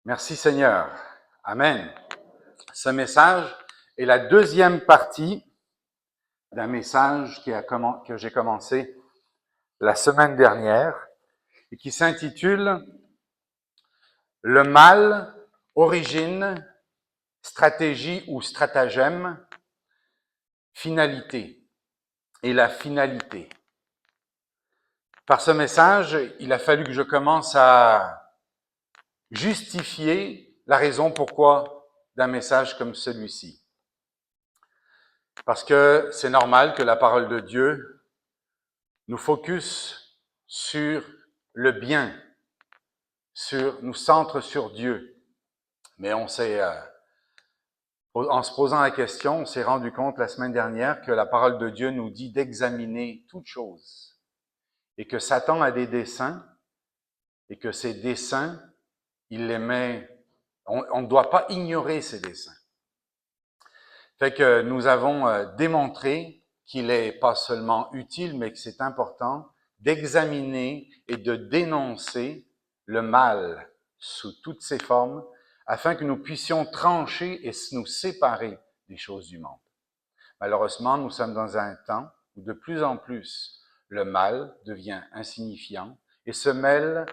Merci Seigneur. Amen. Ce message est la deuxième partie d'un message que j'ai commencé la semaine dernière et qui s'intitule « Le mal, origine, stratégie ou stratagème, finalité » et la finalité. Par ce message, il a fallu que je commence à justifier la raison pourquoi d'un message comme celui-ci. Parce que c'est normal que la parole de Dieu nous focus sur le bien, nous centre sur Dieu. Mais en se posant la question, on s'est rendu compte la semaine dernière que la parole de Dieu nous dit d'examiner toutes choses et que Satan a des desseins et que ces desseins, il les met, on ne doit pas ignorer ces desseins. Fait que nous avons démontré qu'il est pas seulement utile, mais que c'est important d'examiner et de dénoncer le mal sous toutes ses formes, afin que nous puissions trancher et nous séparer des choses du monde. Malheureusement, nous sommes dans un temps où de plus en plus le mal devient insignifiant et se mêle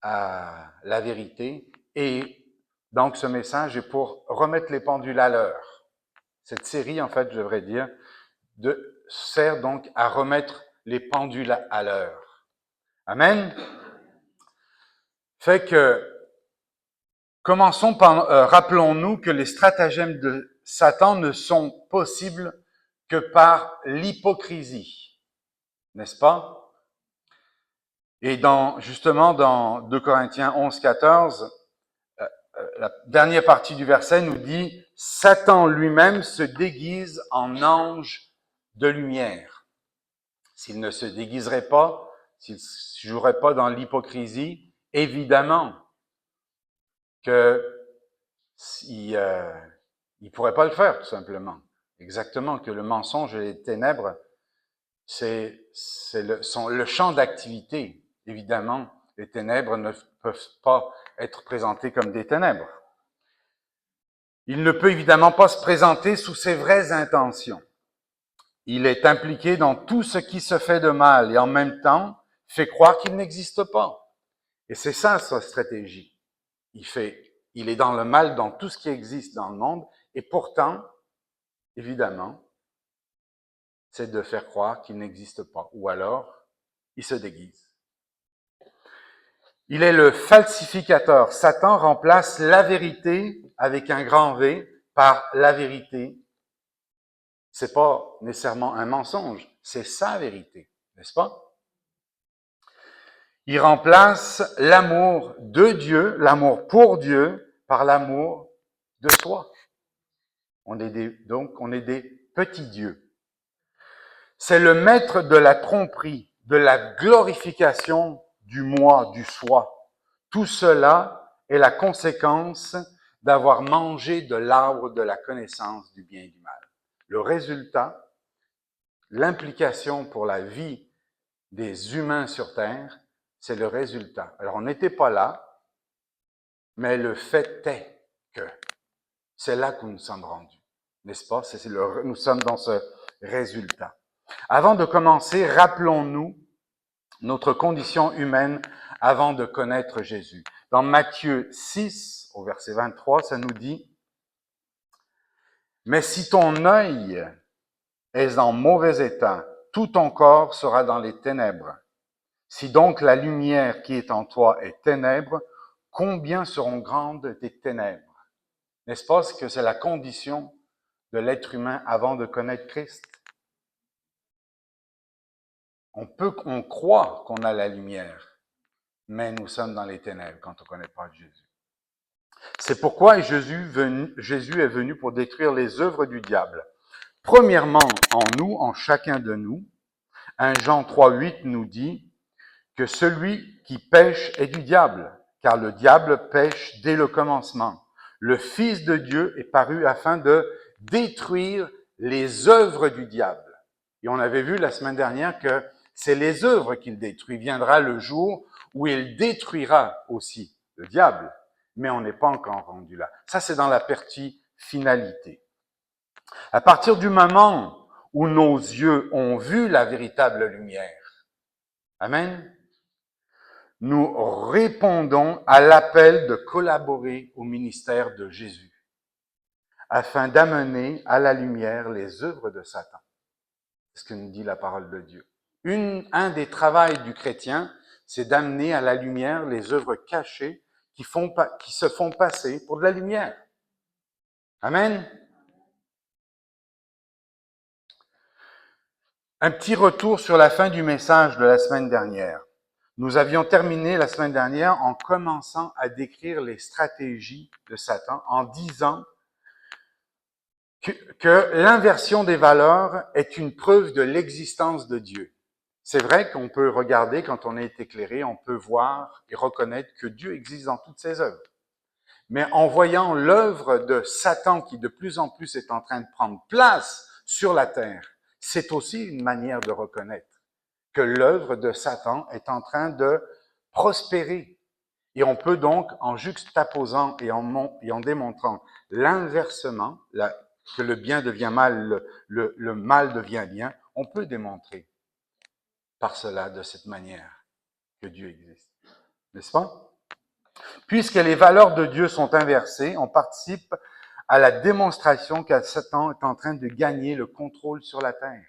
à la vérité. Et donc ce message est pour remettre les pendules à l'heure. Cette série, en fait, je devrais dire, sert donc à remettre les pendules à l'heure. Amen. Fait que, commençons par, rappelons-nous que les stratagèmes de Satan ne sont possibles que par l'hypocrisie. N'est-ce pas? Et justement, dans 2 Corinthiens 11, 14, la dernière partie du verset nous dit « Satan lui-même se déguise en ange de lumière. » S'il ne se déguiserait pas, s'il ne jouerait pas dans l'hypocrisie, évidemment que il pourrait pas le faire, tout simplement. Exactement, que le mensonge et les ténèbres, c'est le champ d'activité. Évidemment, les ténèbres ne peuvent pas être présentées comme des ténèbres. Il ne peut évidemment pas se présenter sous ses vraies intentions. Il est impliqué dans tout ce qui se fait de mal et en même temps fait croire qu'il n'existe pas. Et c'est ça sa stratégie. Il est dans le mal dans tout ce qui existe dans le monde et pourtant, évidemment, c'est de faire croire qu'il n'existe pas. Ou alors, il se déguise. Il est le falsificateur. Satan remplace la vérité avec un grand V par la vérité. C'est pas nécessairement un mensonge, c'est sa vérité, n'est-ce pas? Il remplace l'amour de Dieu, l'amour pour Dieu, par l'amour de soi. Donc, on est des petits dieux. C'est le maître de la tromperie, de la glorification du moi, du soi. Tout cela est la conséquence d'avoir mangé de l'arbre de la connaissance du bien et du mal. Le résultat, l'implication pour la vie des humains sur Terre, c'est le résultat. Alors, on n'était pas là, mais le fait est que c'est là que nous sommes rendus, n'est-ce pas? Nous sommes dans ce résultat. Avant de commencer, rappelons-nous notre condition humaine avant de connaître Jésus. Dans Matthieu 6, au verset 23, ça nous dit « Mais si ton œil est en mauvais état, tout ton corps sera dans les ténèbres. Si donc la lumière qui est en toi est ténèbre, combien seront grandes tes ténèbres? » N'est-ce pas que c'est la condition de l'être humain avant de connaître Christ? On croit qu'on a la lumière, mais nous sommes dans les ténèbres quand on ne connaît pas Jésus. C'est pourquoi Jésus est venu pour détruire les œuvres du diable. Premièrement, en nous, en chacun de nous. 1 Jean 3,8 nous dit que celui qui pêche est du diable, car le diable pêche dès le commencement. Le Fils de Dieu est paru afin de détruire les œuvres du diable. Et on avait vu la semaine dernière que c'est les œuvres qu'il détruit. Viendra le jour où il détruira aussi le diable. mais on n'est pas encore rendu là. Ça, c'est dans la partie finalité. À partir du moment où nos yeux ont vu la véritable lumière, amen, nous répondons à l'appel de collaborer au ministère de Jésus afin d'amener à la lumière les œuvres de Satan. C'est ce que nous dit la parole de Dieu. Un des travaux du chrétien, c'est d'amener à la lumière les œuvres cachées qui se font passer pour de la lumière. Amen. Un petit retour sur la fin du message de la semaine dernière. Nous avions terminé la semaine dernière en commençant à décrire les stratégies de Satan en disant que l'inversion des valeurs est une preuve de l'existence de Dieu. C'est vrai qu'on peut regarder, quand on est éclairé, on peut voir et reconnaître que Dieu existe dans toutes ses œuvres. Mais en voyant l'œuvre de Satan qui de plus en plus est en train de prendre place sur la terre, c'est aussi une manière de reconnaître que l'œuvre de Satan est en train de prospérer. Et on peut donc, en juxtaposant et en démontrant l'inversement, que le bien devient mal, le mal devient bien, on peut démontrer par cela, de cette manière, que Dieu existe. N'est-ce pas? Puisque les valeurs de Dieu sont inversées, on participe à la démonstration que Satan est en train de gagner le contrôle sur la terre.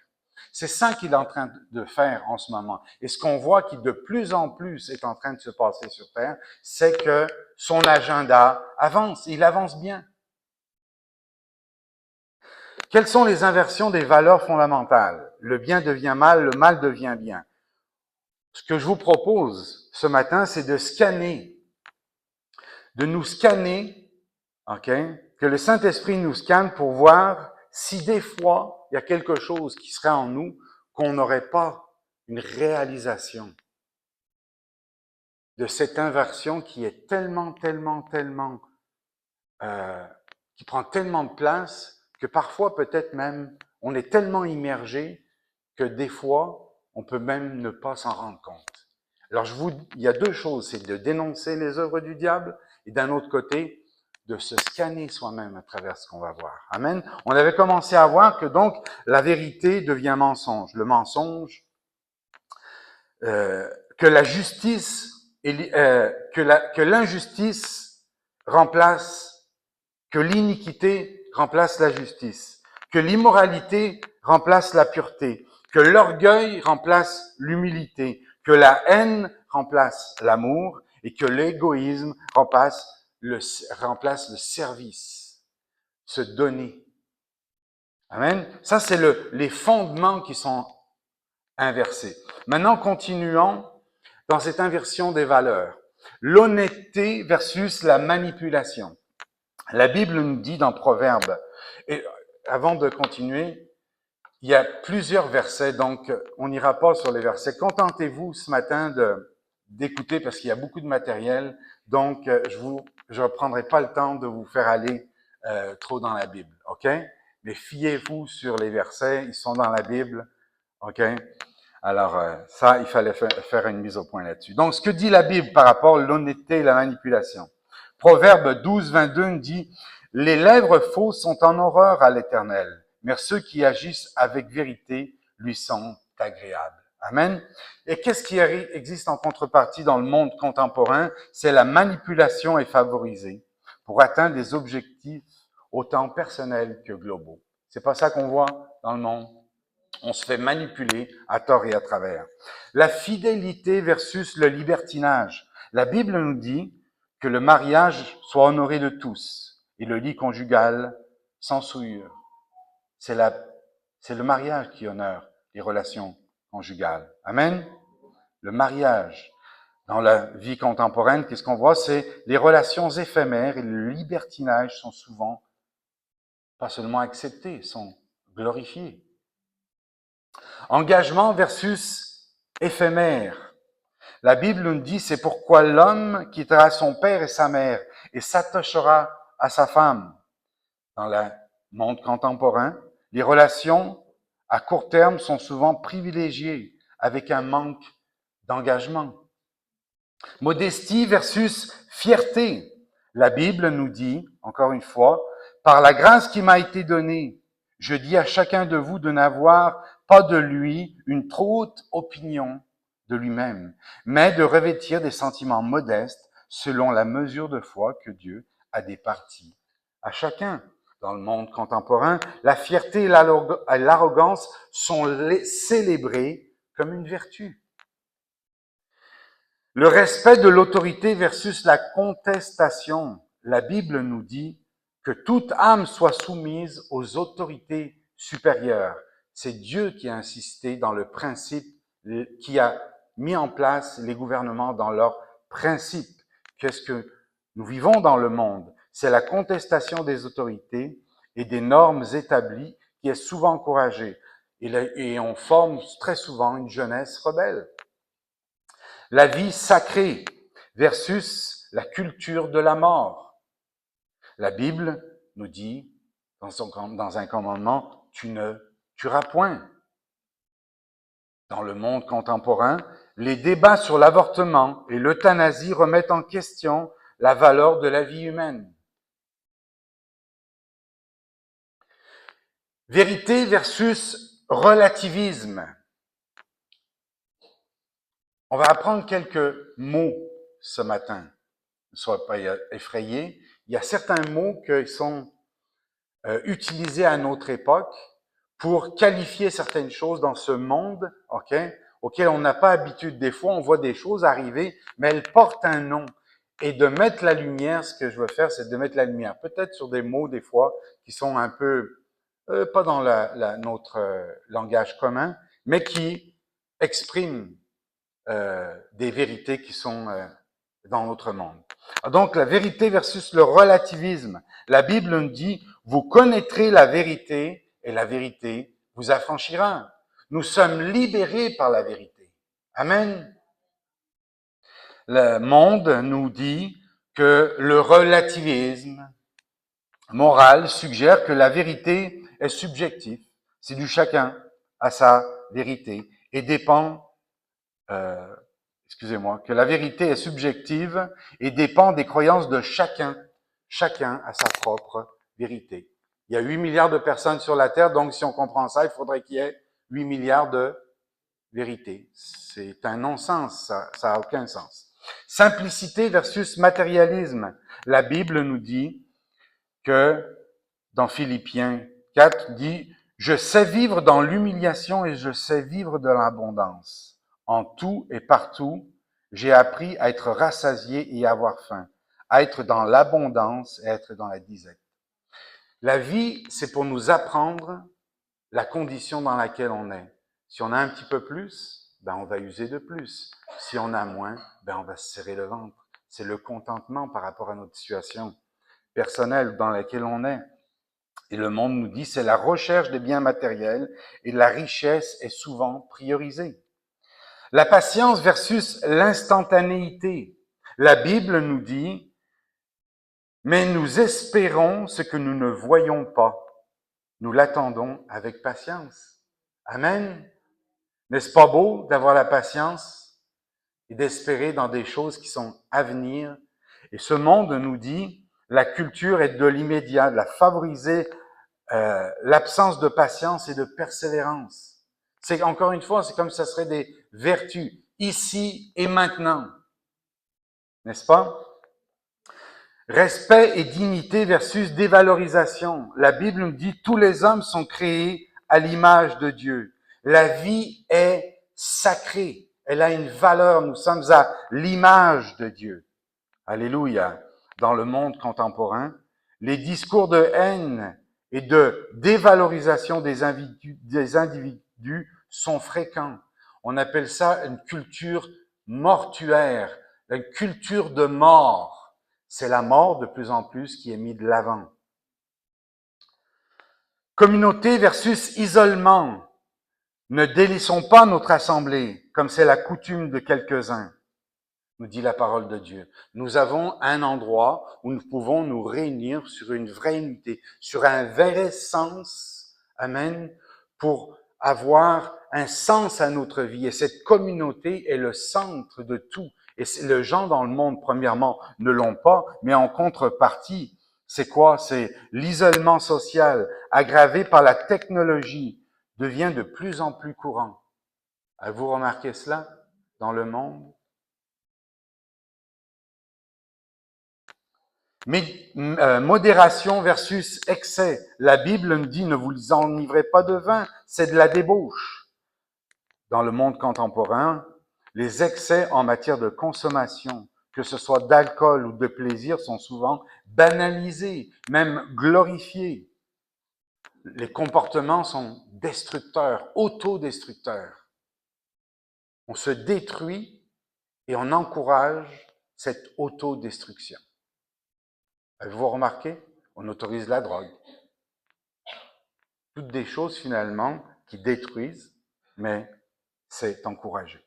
C'est ça qu'il est en train de faire en ce moment. Et ce qu'on voit qui de plus en plus est en train de se passer sur terre, c'est que son agenda avance. Il avance bien. Quelles sont les inversions des valeurs fondamentales? Le bien devient mal, le mal devient bien. Ce que je vous propose ce matin, c'est de nous scanner, ok? Que le Saint-Esprit nous scanne pour voir si des fois, il y a quelque chose qui serait en nous qu'on n'aurait pas une réalisation de cette inversion qui est tellement, qui prend tellement de place que parfois, peut-être même, on est tellement immergé que des fois, on peut même ne pas s'en rendre compte. Alors, il y a deux choses, c'est de dénoncer les œuvres du diable et d'un autre côté, de se scanner soi-même à travers ce qu'on va voir. Amen. On avait commencé à voir que donc, la vérité devient mensonge. Le mensonge, que la justice, que l'injustice remplace, que l'iniquité remplace la justice, que l'immoralité remplace la pureté, que l'orgueil remplace l'humilité, que la haine remplace l'amour et que l'égoïsme remplace le service, se donner. Amen. Ça, c'est les fondements qui sont inversés. Maintenant, continuons dans cette inversion des valeurs. L'honnêteté versus la manipulation. La Bible nous dit dans Proverbes, et avant de continuer, il y a plusieurs versets, donc on n'ira pas sur les versets. Contentez-vous ce matin d'écouter parce qu'il y a beaucoup de matériel, donc je ne prendrai pas le temps de vous faire aller trop dans la Bible, ok? Mais fiez-vous sur les versets, ils sont dans la Bible, ok? Alors ça, il fallait faire une mise au point là-dessus. Donc, ce que dit la Bible par rapport à l'honnêteté et la manipulation. Proverbe 12, 22 nous dit « Les lèvres fausses sont en horreur à l'Éternel, mais ceux qui agissent avec vérité lui sont agréables. » Amen. Et qu'est-ce qui existe en contrepartie dans le monde contemporain? C'est la manipulation est favorisée pour atteindre des objectifs autant personnels que globaux. C'est pas ça qu'on voit dans le monde. On se fait manipuler à tort et à travers. La fidélité versus le libertinage. La Bible nous dit que le mariage soit honoré de tous et le lit conjugal sans souillure. C'est le mariage qui honore les relations conjugales. Amen. Le mariage. Dans la vie contemporaine, qu'est-ce qu'on voit? C'est les relations éphémères et le libertinage sont souvent pas seulement acceptés, sont glorifiés. Engagement versus éphémère. La Bible nous dit, c'est pourquoi l'homme quittera son père et sa mère et s'attachera à sa femme. Dans le monde contemporain, les relations à court terme sont souvent privilégiées avec un manque d'engagement. Modestie versus fierté. La Bible nous dit, encore une fois, par la grâce qui m'a été donnée, je dis à chacun de vous de n'avoir pas de lui une trop haute opinion de lui-même, mais de revêtir des sentiments modestes selon la mesure de foi que Dieu a départie à chacun. Dans le monde contemporain, la fierté et l'arrogance sont célébrées comme une vertu. Le respect de l'autorité versus la contestation. La Bible nous dit que toute âme soit soumise aux autorités supérieures. C'est Dieu qui a insisté dans le principe, qui a mis en place les gouvernements dans leurs principes. Qu'est-ce que nous vivons dans le monde? C'est la contestation des autorités et des normes établies qui est souvent encouragée. Et on forme très souvent une jeunesse rebelle. La vie sacrée versus la culture de la mort. La Bible nous dit, dans un commandement, tu ne tueras point. Dans le monde contemporain, les débats sur l'avortement et l'euthanasie remettent en question la valeur de la vie humaine. Vérité versus relativisme. On va apprendre quelques mots ce matin. Ne soyez pas effrayés. Il y a certains mots qui sont utilisés à notre époque pour qualifier certaines choses dans ce monde, auquel on n'a pas habitude. Des fois, on voit des choses arriver, mais elles portent un nom. Et de mettre la lumière, ce que je veux faire, c'est de mettre la lumière, peut-être sur des mots, des fois, qui sont un peu, pas dans notre langage commun, mais qui expriment des vérités qui sont dans notre monde. Donc, la vérité versus le relativisme. La Bible nous dit, vous connaîtrez la vérité et la vérité vous affranchira. Nous sommes libérés par la vérité. Amen. Le monde nous dit que le relativisme moral suggère que la vérité est subjective. C'est du chacun à sa vérité et dépend que la vérité est subjective et dépend des croyances de chacun. Chacun a sa propre vérité. Il y a 8 milliards de personnes sur la Terre, donc si on comprend ça, il faudrait qu'il y ait 8 milliards de vérités. C'est un non-sens, ça a aucun sens. Simplicité versus matérialisme. La Bible nous dit que, dans Philippiens 4, dit « Je sais vivre dans l'humiliation et je sais vivre de l'abondance. En tout et partout, j'ai appris à être rassasié et à avoir faim, à être dans l'abondance et à être dans la disette. » La vie, c'est pour nous apprendre la condition dans laquelle on est. Si on a un petit peu plus, on va user de plus. Si on a moins, on va se serrer le ventre. C'est le contentement par rapport à notre situation personnelle dans laquelle on est. Et le monde nous dit, c'est la recherche des biens matériels et la richesse est souvent priorisée. La patience versus l'instantanéité. La Bible nous dit, mais nous espérons ce que nous ne voyons pas. Nous l'attendons avec patience. Amen. N'est-ce pas beau d'avoir la patience et d'espérer dans des choses qui sont à venir? Et ce monde nous dit, la culture est de l'immédiat, de la favoriser, l'absence de patience et de persévérance. C'est encore une fois, c'est comme si ça serait des vertus, ici et maintenant. N'est-ce pas? Respect et dignité versus dévalorisation. La Bible nous dit, tous les hommes sont créés à l'image de Dieu. La vie est sacrée. Elle a une valeur. Nous sommes à l'image de Dieu. Alléluia. Dans le monde contemporain, les discours de haine et de dévalorisation des individus sont fréquents. On appelle ça une culture mortuaire, une culture de mort. C'est la mort de plus en plus qui est mise de l'avant. Communauté versus isolement. Ne délaissons pas notre assemblée, comme c'est la coutume de quelques-uns, nous dit la parole de Dieu. Nous avons un endroit où nous pouvons nous réunir sur une vraie unité, sur un vrai sens, amen, pour avoir un sens à notre vie. Et cette communauté est le centre de tout. Et les gens dans le monde, premièrement, ne l'ont pas, mais en contrepartie, c'est quoi? C'est l'isolement social aggravé par la technologie devient de plus en plus courant. Avez-vous remarqué cela dans le monde? Mais modération versus excès. La Bible me dit, ne vous enivrez pas de vin, c'est de la débauche. Dans le monde contemporain, les excès en matière de consommation, que ce soit d'alcool ou de plaisir, sont souvent banalisés, même glorifiés. Les comportements sont destructeurs, autodestructeurs. On se détruit et on encourage cette autodestruction. Avez-vous remarqué? On autorise la drogue. Toutes des choses finalement qui détruisent, mais c'est encouragé.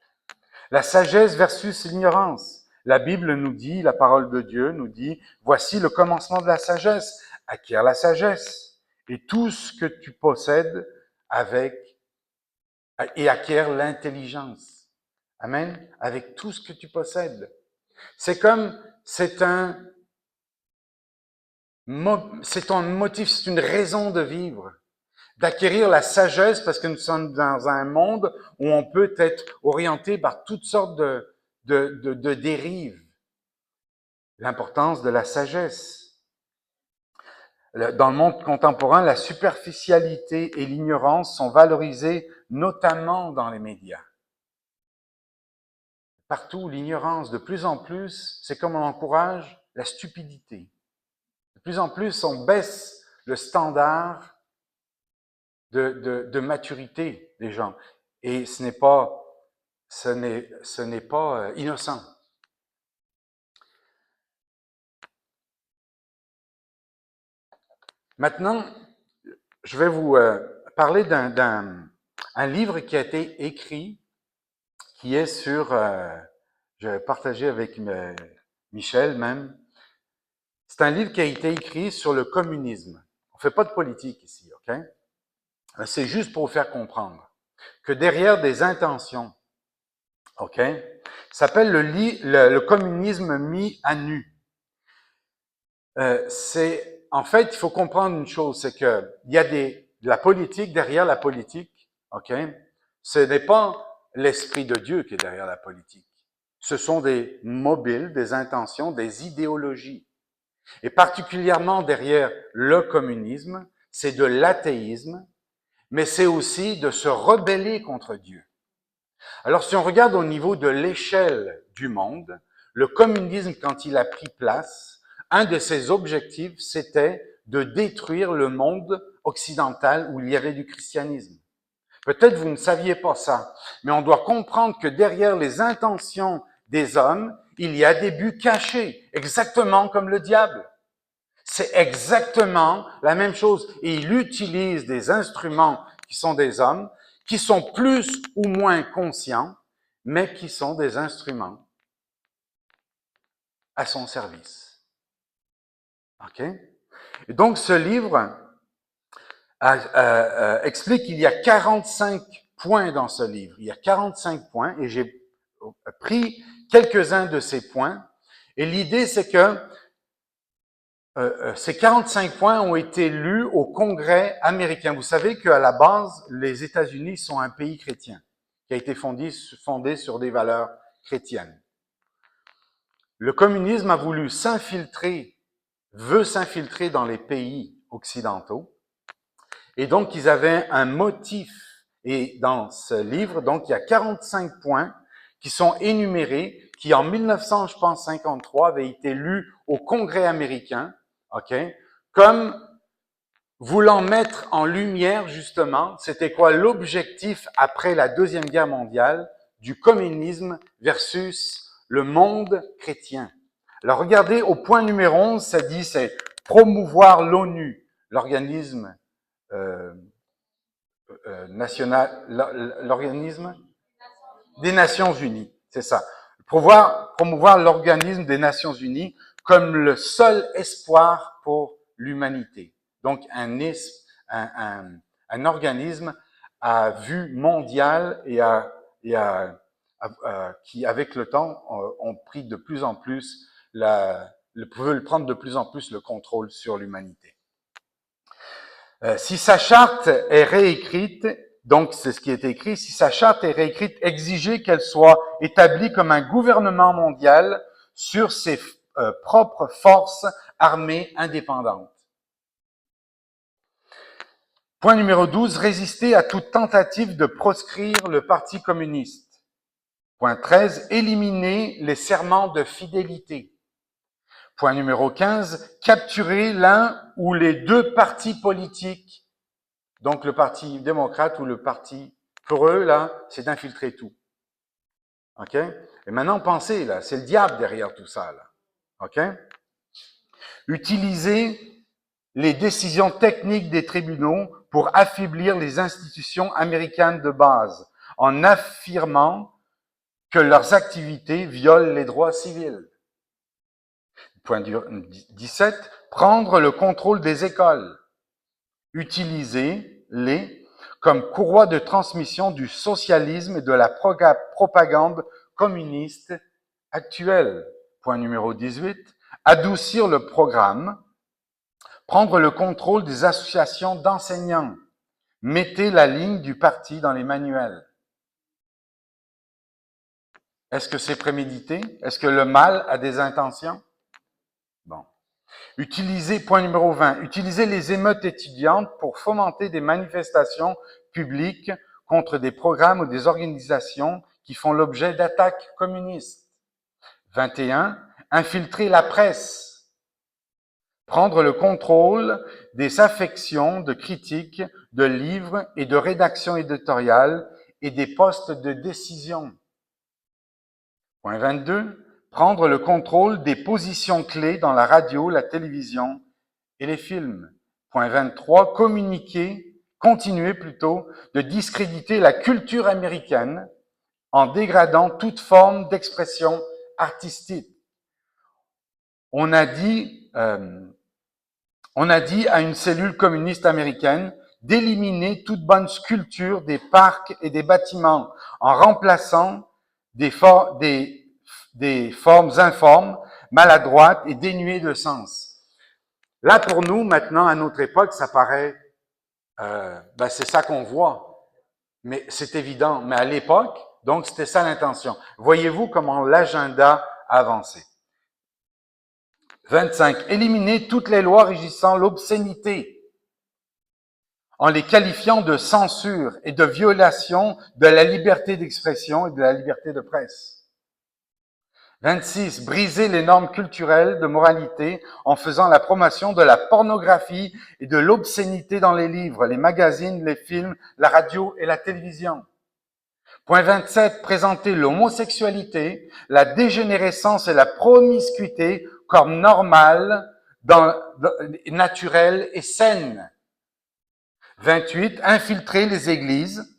La sagesse versus l'ignorance. La Bible nous dit, la parole de Dieu nous dit, voici le commencement de la sagesse. Acquiert la sagesse et tout ce que tu possèdes et acquiert l'intelligence. Amen. Avec tout ce que tu possèdes. C'est comme, c'est un motif, c'est une raison de vivre. D'acquérir la sagesse parce que nous sommes dans un monde où on peut être orienté par toutes sortes de dérives. L'importance de la sagesse. Dans le monde contemporain, la superficialité et l'ignorance sont valorisées notamment dans les médias. Partout, l'ignorance, de plus en plus, c'est comme on encourage la stupidité. De plus en plus, on baisse le standard de maturité des gens. Et ce n'est pas innocent. Maintenant, je vais vous parler d'un livre qui a été écrit, qui est sur, je vais partager avec Michel même. C'est un livre qui a été écrit sur le communisme. On ne fait pas de politique ici, OK? C'est juste pour vous faire comprendre que derrière des intentions, OK, s'appelle le communisme mis à nu. En fait, il faut comprendre une chose, c'est que il y a de la politique derrière la politique, OK? Ce n'est pas l'Esprit de Dieu qui est derrière la politique. Ce sont des mobiles, des intentions, des idéologies. Et particulièrement derrière le communisme, c'est de l'athéisme, mais c'est aussi de se rebeller contre Dieu. Alors, si on regarde au niveau de l'échelle du monde, le communisme, quand il a pris place, un de ses objectifs, c'était de détruire le monde occidental où il y avait du christianisme. Peut-être vous ne saviez pas ça, mais on doit comprendre que derrière les intentions des hommes, il y a des buts cachés, exactement comme le diable. C'est exactement la même chose. Et il utilise des instruments qui sont des hommes, qui sont plus ou moins conscients, mais qui sont des instruments à son service. OK? Et donc, ce livre explique qu'il y a 45 points dans ce livre. Il y a 45 points et j'ai pris quelques-uns de ces points. Et l'idée, c'est que ces 45 points ont été lus au Congrès américain. Vous savez qu'à la base, les États-Unis sont un pays chrétien qui a été fondé sur des valeurs chrétiennes. Le communisme a voulu veut s'infiltrer dans les pays occidentaux. Et donc, ils avaient un motif. Et dans ce livre, donc, il y a 45 points qui sont énumérés, qui en 1953 avaient été lus au Congrès américain, OK, comme voulant mettre en lumière, justement, c'était quoi l'objectif après la Deuxième Guerre mondiale du communisme versus le monde chrétien. Alors, regardez, au point numéro 11, ça dit, c'est promouvoir l'ONU, l'organisme l'organisme des Nations Unies, c'est ça. Promouvoir l'organisme des Nations Unies comme le seul espoir pour l'humanité. Donc un organisme à vue mondiale qui, avec le temps, ont pris de plus en plus veulent prendre de plus en plus le contrôle sur l'humanité. Si sa charte est réécrite, donc c'est ce qui est écrit, si sa charte est réécrite, exigez qu'elle soit établie comme un gouvernement mondial sur ses propres forces armées indépendantes. Point numéro 12, résister à toute tentative de proscrire le Parti communiste. Point 13, éliminer les serments de fidélité. Point numéro 15, capturer l'un ou les deux partis politiques. Donc le Parti démocrate ou le parti, pour eux, là, c'est d'infiltrer tout. OK? Et maintenant, pensez, là, c'est le diable derrière tout ça, là. OK? Utiliser les décisions techniques des tribunaux pour affaiblir les institutions américaines de base, en affirmant que leurs activités violent les droits civils. Point 17, prendre le contrôle des écoles. Utiliser-les comme courroie de transmission du socialisme et de la propagande communiste actuelle. Point numéro 18, adoucir le programme. Prendre le contrôle des associations d'enseignants. Mettez la ligne du parti dans les manuels. Est-ce que c'est prémédité? Est-ce que le mal a des intentions? Bon. Point numéro 20, utiliser les émeutes étudiantes pour fomenter des manifestations publiques contre des programmes ou des organisations qui font l'objet d'attaques communistes. 21, infiltrer la presse. Prendre le contrôle des affections de critiques, de livres et de rédaction éditoriale et des postes de décision. Point 22. Prendre le contrôle des positions clés dans la radio, la télévision et les films. Point 23. Continuer de discréditer la culture américaine en dégradant toute forme d'expression artistique. On a dit à une cellule communiste américaine d'éliminer toute bonne sculpture des parcs et des bâtiments en remplaçant des formes informes, maladroites et dénuées de sens. Là, pour nous, maintenant, à notre époque, ça paraît, c'est ça qu'on voit. Mais c'est évident. Mais à l'époque, donc, c'était ça l'intention. Voyez-vous comment l'agenda a avancé. 25. Éliminer toutes les lois régissant l'obscénité en les qualifiant de censure et de violation de la liberté d'expression et de la liberté de presse. 26. Briser les normes culturelles de moralité en faisant la promotion de la pornographie et de l'obscénité dans les livres, les magazines, les films, la radio et la télévision. Point 27. Présenter l'homosexualité, la dégénérescence et la promiscuité comme normales, naturelles et saines. 28. Infiltrer les églises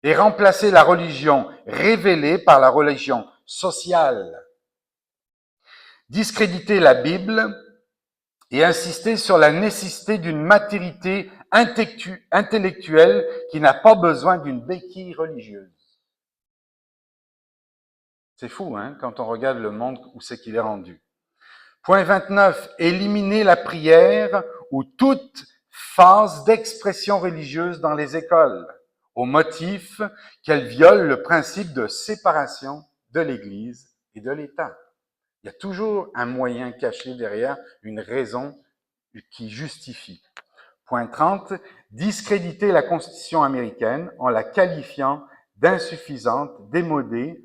et remplacer la religion révélée par la religion sociale. Discréditer la Bible et insister sur la nécessité d'une maturité intellectuelle qui n'a pas besoin d'une béquille religieuse. C'est fou, hein, quand on regarde le monde où c'est qu'il est rendu. Point 29. Éliminer la prière ou toute phase d'expression religieuse dans les écoles, au motif qu'elle viole le principe de séparation de l'Église et de l'État. Il y a toujours un moyen caché derrière, une raison qui justifie. Point 30. Discréditer la Constitution américaine en la qualifiant d'insuffisante, démodée,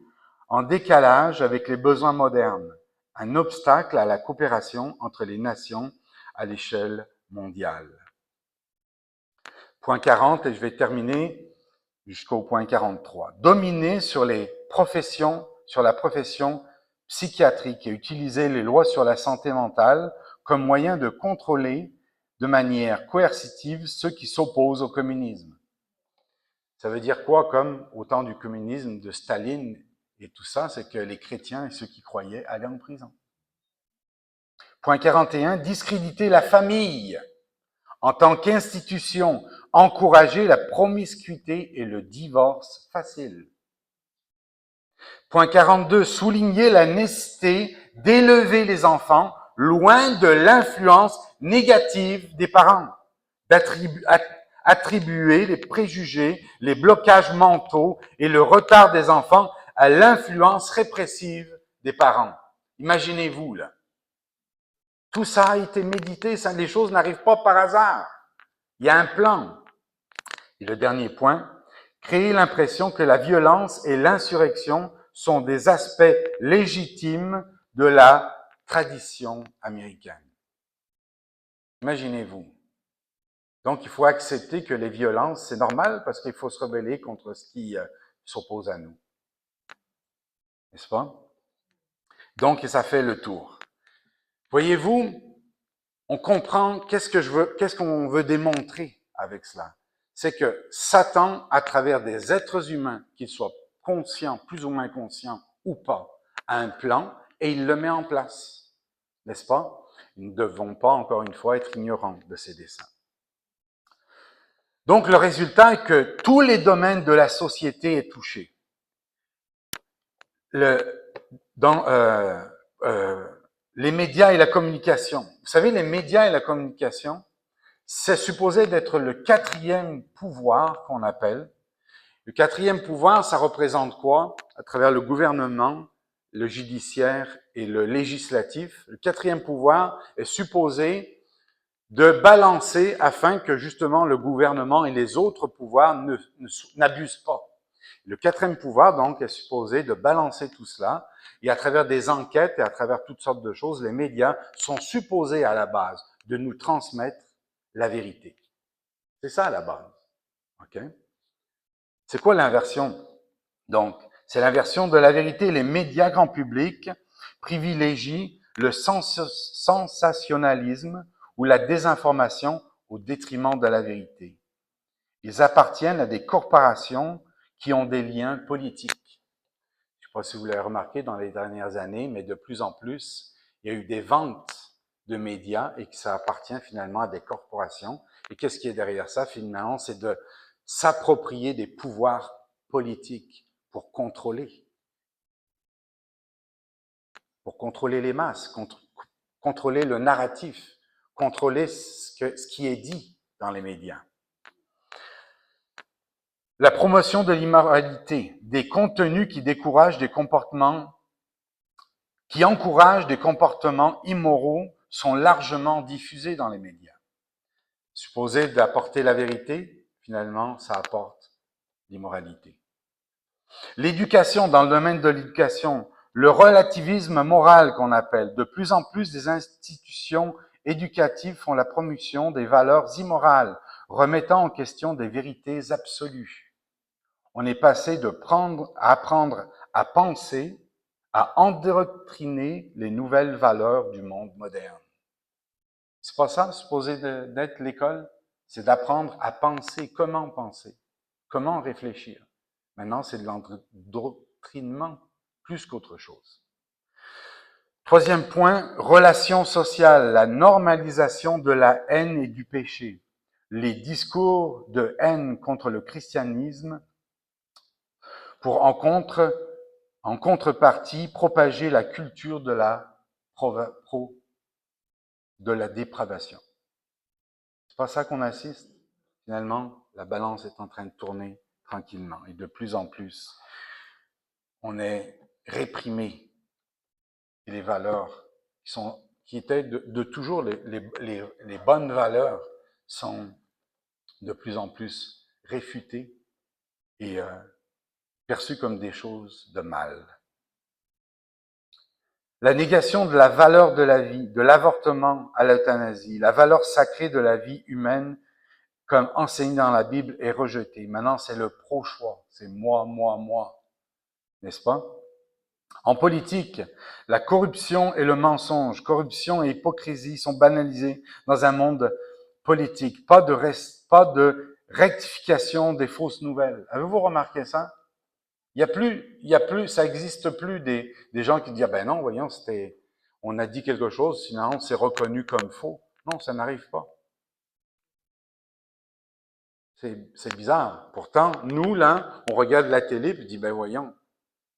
en décalage avec les besoins modernes, un obstacle à la coopération entre les nations à l'échelle mondiale. Point 40, et je vais terminer jusqu'au point 43. Dominer sur la profession psychiatrique et utiliser les lois sur la santé mentale comme moyen de contrôler de manière coercitive ceux qui s'opposent au communisme. Ça veut dire quoi, comme au temps du communisme, de Staline et tout ça, c'est que les chrétiens et ceux qui croyaient allaient en prison. Point 41, discréditer la famille en tant qu'institution encourager la promiscuité et le divorce facile. Point 42, souligner la nécessité d'élever les enfants loin de l'influence négative des parents, d'attribuer les préjugés, les blocages mentaux et le retard des enfants à l'influence répressive des parents. Imaginez-vous, là. Tout ça a été médité, ça, les choses n'arrivent pas par hasard. Il y a un plan. Et le dernier point, créer l'impression que la violence et l'insurrection sont des aspects légitimes de la tradition américaine. Imaginez-vous. Donc, il faut accepter que les violences, c'est normal parce qu'il faut se rebeller contre ce qui s'oppose à nous. N'est-ce pas? Donc, ça fait le tour. Voyez-vous, on comprend qu'est-ce qu'on veut démontrer avec cela. C'est que Satan, à travers des êtres humains, qu'ils soient conscients, plus ou moins conscients ou pas, a un plan et il le met en place. N'est-ce pas? Nous ne devons pas, encore une fois, être ignorants de ses desseins. Donc, le résultat est que tous les domaines de la société est touché. Les médias et la communication. Vous savez, les médias et la communication, c'est supposé d'être le quatrième pouvoir qu'on appelle. Le quatrième pouvoir, ça représente quoi? À travers le gouvernement, le judiciaire et le législatif. Le quatrième pouvoir est supposé de balancer afin que justement le gouvernement et les autres pouvoirs n'abusent pas. Le quatrième pouvoir, donc, est supposé de balancer tout cela. Et à travers des enquêtes et à travers toutes sortes de choses, les médias sont supposés à la base de nous transmettre la vérité. C'est ça la base. OK? C'est quoi l'inversion? Donc, c'est l'inversion de la vérité. Les médias grand public privilégient le sensationnalisme ou la désinformation au détriment de la vérité. Ils appartiennent à des corporations qui ont des liens politiques. Je ne sais pas si vous l'avez remarqué dans les dernières années, mais de plus en plus, il y a eu des ventes de médias et que ça appartient finalement à des corporations. Et qu'est-ce qui est derrière ça? Finalement, c'est de s'approprier des pouvoirs politiques pour contrôler les masses, contrôler le narratif, contrôler ce qui est dit dans les médias. La promotion de l'immoralité, des contenus qui découragent des comportements, qui encouragent des comportements immoraux sont largement diffusés dans les médias. Supposé d'apporter la vérité, finalement, ça apporte l'immoralité. L'éducation, dans le domaine de l'éducation, le relativisme moral qu'on appelle, de plus en plus des institutions éducatives font la promotion des valeurs immorales, remettant en question des vérités absolues. On est passé de apprendre à penser, à endoctriner les nouvelles valeurs du monde moderne. C'est pas ça, supposé d'être l'école? C'est d'apprendre à penser, comment réfléchir. Maintenant, c'est de l'endoctrinement plus qu'autre chose. Troisième point, relations sociales, la normalisation de la haine et du péché. Les discours de haine contre le christianisme pour en contrepartie propager la culture de la dépravation. C'est pas ça qu'on assiste. Finalement, la balance est en train de tourner tranquillement et de plus en plus, on est réprimé. Et les valeurs qui étaient de toujours les bonnes valeurs sont de plus en plus réfutées et perçues comme des choses de mal. La négation de la valeur de la vie, de l'avortement à l'euthanasie, la valeur sacrée de la vie humaine comme enseignée dans la Bible est rejetée. Maintenant, c'est le pro-choix, c'est moi, n'est-ce pas? En politique, la corruption et le mensonge, corruption et hypocrisie sont banalisés dans un monde politique. Pas de rectification des fausses nouvelles. Avez-vous remarqué ça? Il y a plus, ça existe plus des gens qui disent, ah ben non, voyons, on a dit quelque chose, sinon c'est reconnu comme faux. Non, ça n'arrive pas. C'est bizarre. Pourtant, nous, là, on regarde la télé et on dit, ben voyons,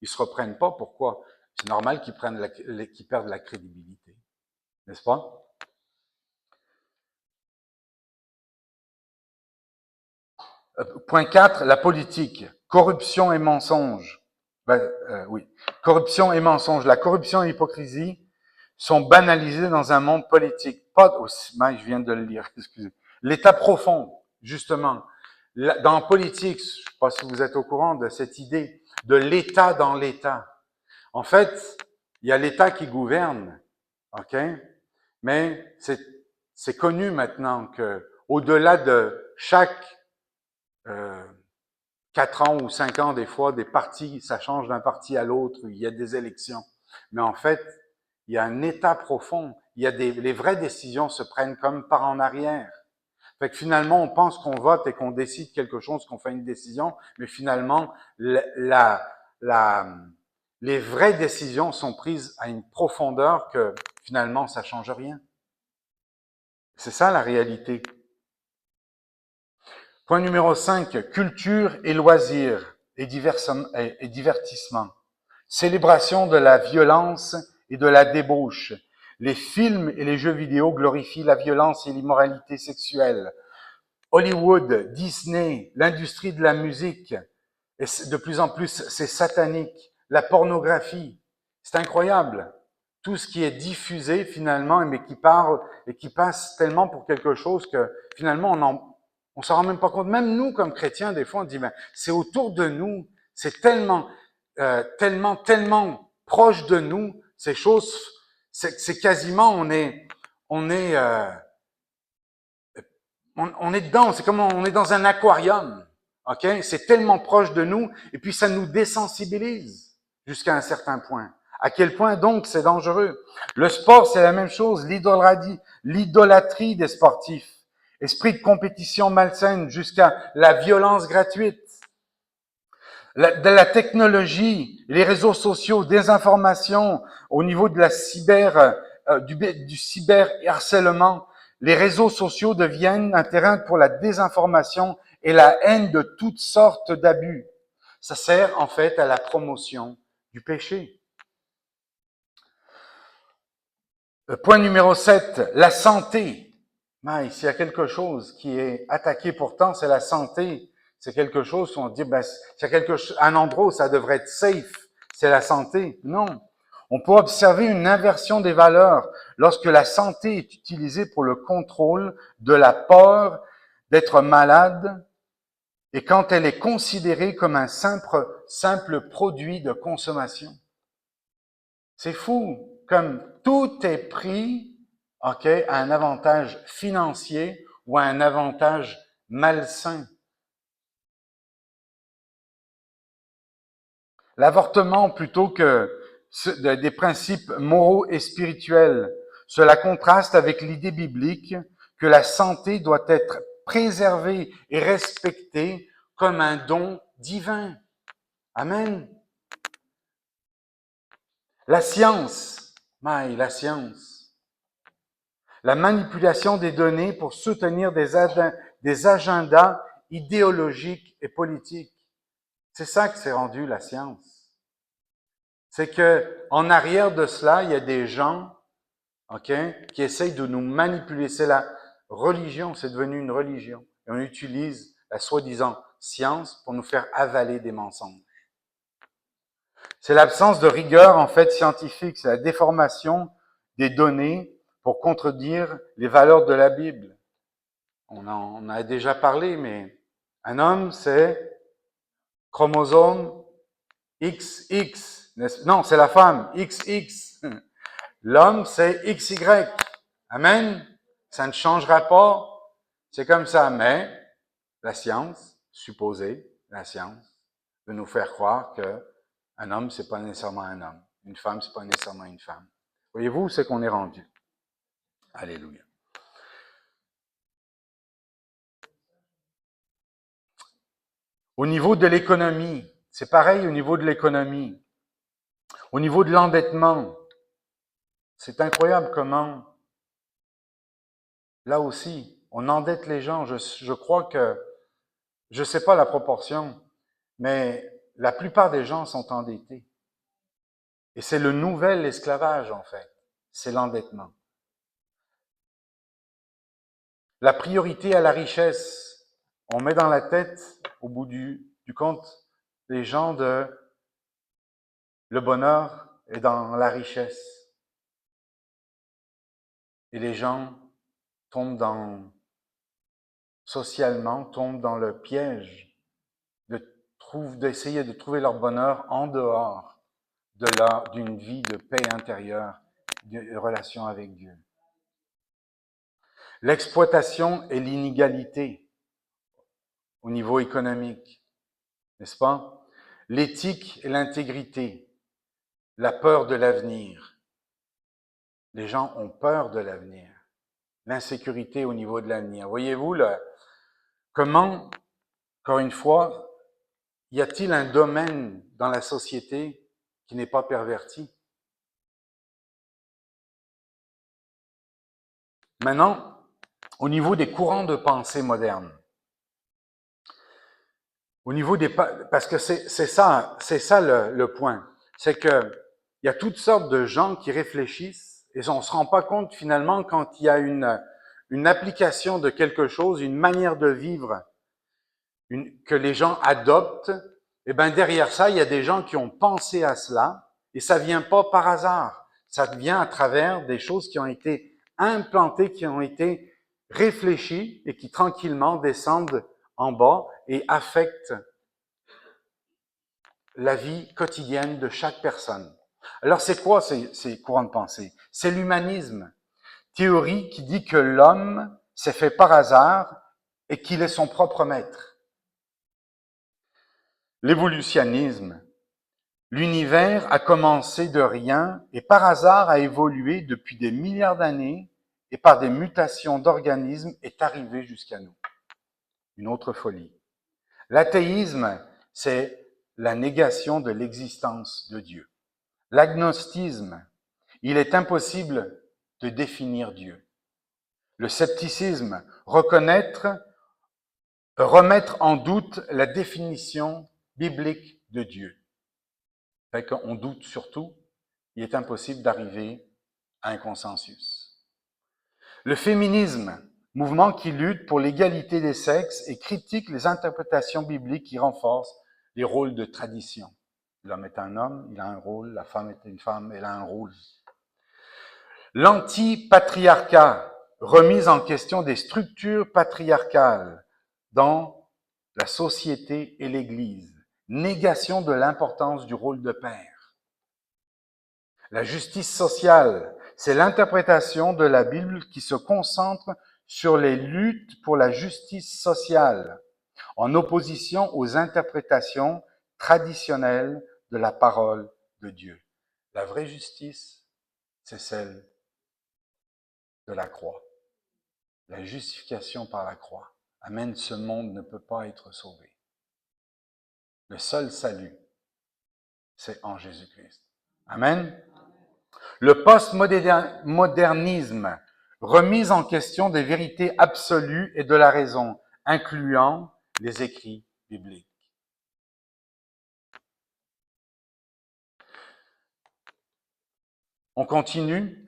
ils se reprennent pas, pourquoi? C'est normal qu'ils qu'ils perdent la crédibilité. N'est-ce pas? Point 4, la politique. Corruption et mensonge. Oui. Corruption et mensonge. La corruption et l'hypocrisie sont banalisées dans un monde politique. Pas aussi, je viens de le lire, excusez. L'état profond, justement. Dans la politique, je ne sais pas si vous êtes au courant de cette idée de l'État dans l'État. En fait, il y a l'État qui gouverne, OK? Mais c'est connu maintenant que au-delà de chaque 4 ans ou 5 ans, des fois, des partis, ça change d'un parti à l'autre, il y a des élections. Mais en fait, il y a un état profond. Les vraies décisions se prennent comme par en arrière. Fait que finalement, on pense qu'on vote et qu'on décide quelque chose, qu'on fait une décision, mais finalement, les vraies décisions sont prises à une profondeur que finalement, ça change rien. C'est ça la réalité. Point numéro 5, culture et loisirs et divertissement. Célébration de la violence et de la débauche. Les films et les jeux vidéo glorifient la violence et l'immoralité sexuelle. Hollywood, Disney, l'industrie de la musique, et de plus en plus c'est satanique. La pornographie, c'est incroyable. Tout ce qui est diffusé finalement, mais qui parle et qui passe tellement pour quelque chose que finalement on s'en rend même pas compte. Même nous, comme chrétiens, des fois, on dit, ben, c'est autour de nous, c'est tellement proche de nous, ces choses, c'est quasiment, on est dedans, c'est comme on est dans un aquarium, ok? C'est tellement proche de nous, et puis ça nous désensibilise jusqu'à un certain point. À quel point donc c'est dangereux? Le sport, c'est la même chose, l'idolâtrie des sportifs, esprit de compétition malsaine jusqu'à la violence gratuite. De la technologie, les réseaux sociaux, désinformation, au niveau de la du cyberharcèlement, les réseaux sociaux deviennent un terrain pour la désinformation et la haine de toutes sortes d'abus. Ça sert en fait à la promotion du péché. Point numéro 7, la santé. S'il y a quelque chose qui est attaqué pourtant, c'est la santé. C'est quelque chose où on dit, s'il y a un endroit où ça devrait être safe, c'est la santé. Non. On peut observer une inversion des valeurs lorsque la santé est utilisée pour le contrôle de la peur d'être malade et quand elle est considérée comme un simple produit de consommation. C'est fou, comme tout est pris, ok, à un avantage financier ou à un avantage malsain. L'avortement plutôt que des principes moraux et spirituels, cela contraste avec l'idée biblique que la santé doit être préservée et respectée comme un don divin. Amen. La science, la science. La manipulation des données pour soutenir des agendas idéologiques et politiques. C'est ça que c'est rendu la science. C'est que en arrière de cela, il y a des gens, ok, qui essayent de nous manipuler. C'est la religion, c'est devenu une religion. Et on utilise la soi-disant science pour nous faire avaler des mensonges. C'est l'absence de rigueur en fait scientifique, c'est la déformation des données pour contredire les valeurs de la Bible. On en a déjà parlé, mais un homme, c'est chromosome XX. Non, c'est la femme, XX. L'homme, c'est XY. Amen. Ça ne changera pas. C'est comme ça. Mais la science, la science, veut nous faire croire que un homme, c'est pas nécessairement un homme. Une femme, c'est pas nécessairement une femme. Voyez-vous, c'est qu'on est rendu. Alléluia. Au niveau de l'économie, c'est pareil au niveau de l'économie. Au niveau de l'endettement, c'est incroyable comment, là aussi, on endette les gens. Je crois que Je ne sais pas la proportion, mais la plupart des gens sont endettés. Et c'est le nouvel esclavage, en fait. C'est l'endettement. La priorité à la richesse. On met dans la tête, au bout du compte, des gens de le bonheur est dans la richesse. Et les gens tombent socialement, tombent dans le piège d'essayer de trouver leur bonheur en dehors d'une vie de paix intérieure, de relation avec Dieu. L'exploitation et l'inégalité au niveau économique, n'est-ce pas? L'éthique et l'intégrité, la peur de l'avenir. Les gens ont peur de l'avenir. L'insécurité au niveau de l'avenir. Voyez-vous, comment, encore une fois, y a-t-il un domaine dans la société qui n'est pas perverti? Maintenant, au niveau des courants de pensée modernes, au niveau parce que c'est ça le point, c'est que il y a toutes sortes de gens qui réfléchissent et on se rend pas compte finalement quand il y a une application de quelque chose, une manière de vivre que les gens adoptent, et ben derrière ça, il y a des gens qui ont pensé à cela et ça vient pas par hasard. Ça vient à travers des choses qui ont été implantées, qui ont été réfléchies et qui tranquillement descendent en bas et affectent la vie quotidienne de chaque personne. Alors c'est quoi ces courants de pensée? C'est l'humanisme, théorie qui dit que l'homme s'est fait par hasard et qu'il est son propre maître. L'évolutionnisme, l'univers a commencé de rien et par hasard a évolué depuis des milliards d'années et par des mutations d'organismes est arrivé jusqu'à nous. Une autre folie. L'athéisme, c'est la négation de l'existence de Dieu. L'agnostisme, il est impossible de définir Dieu. Le scepticisme, remettre en doute la définition biblique de Dieu. Fait qu'on doute surtout, il est impossible d'arriver à un consensus. Le féminisme, mouvement qui lutte pour l'égalité des sexes et critique les interprétations bibliques qui renforcent les rôles de tradition. L'homme est un homme, il a un rôle, la femme est une femme, elle a un rôle. L'anti-patriarcat, remise en question des structures patriarcales dans la société et l'Église. Négation de l'importance du rôle de père. La justice sociale, c'est l'interprétation de la Bible qui se concentre sur les luttes pour la justice sociale, en opposition aux interprétations traditionnelles de la parole de Dieu. La vraie justice, c'est celle de la croix. La justification par la croix. Amen, ce monde ne peut pas être sauvé. Le seul salut, c'est en Jésus-Christ. Amen. Le postmodernisme, remise en question des vérités absolues et de la raison, incluant les écrits bibliques. On continue.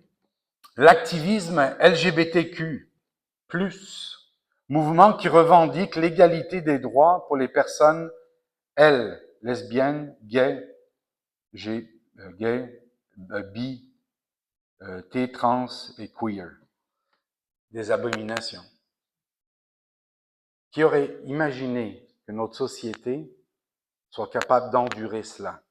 L'activisme LGBTQ+, mouvement qui revendique l'égalité des droits pour les personnes, elles, lesbiennes, gays, bi, T, trans et queer. Des abominations. Qui aurait imaginé que notre société soit capable d'endurer cela?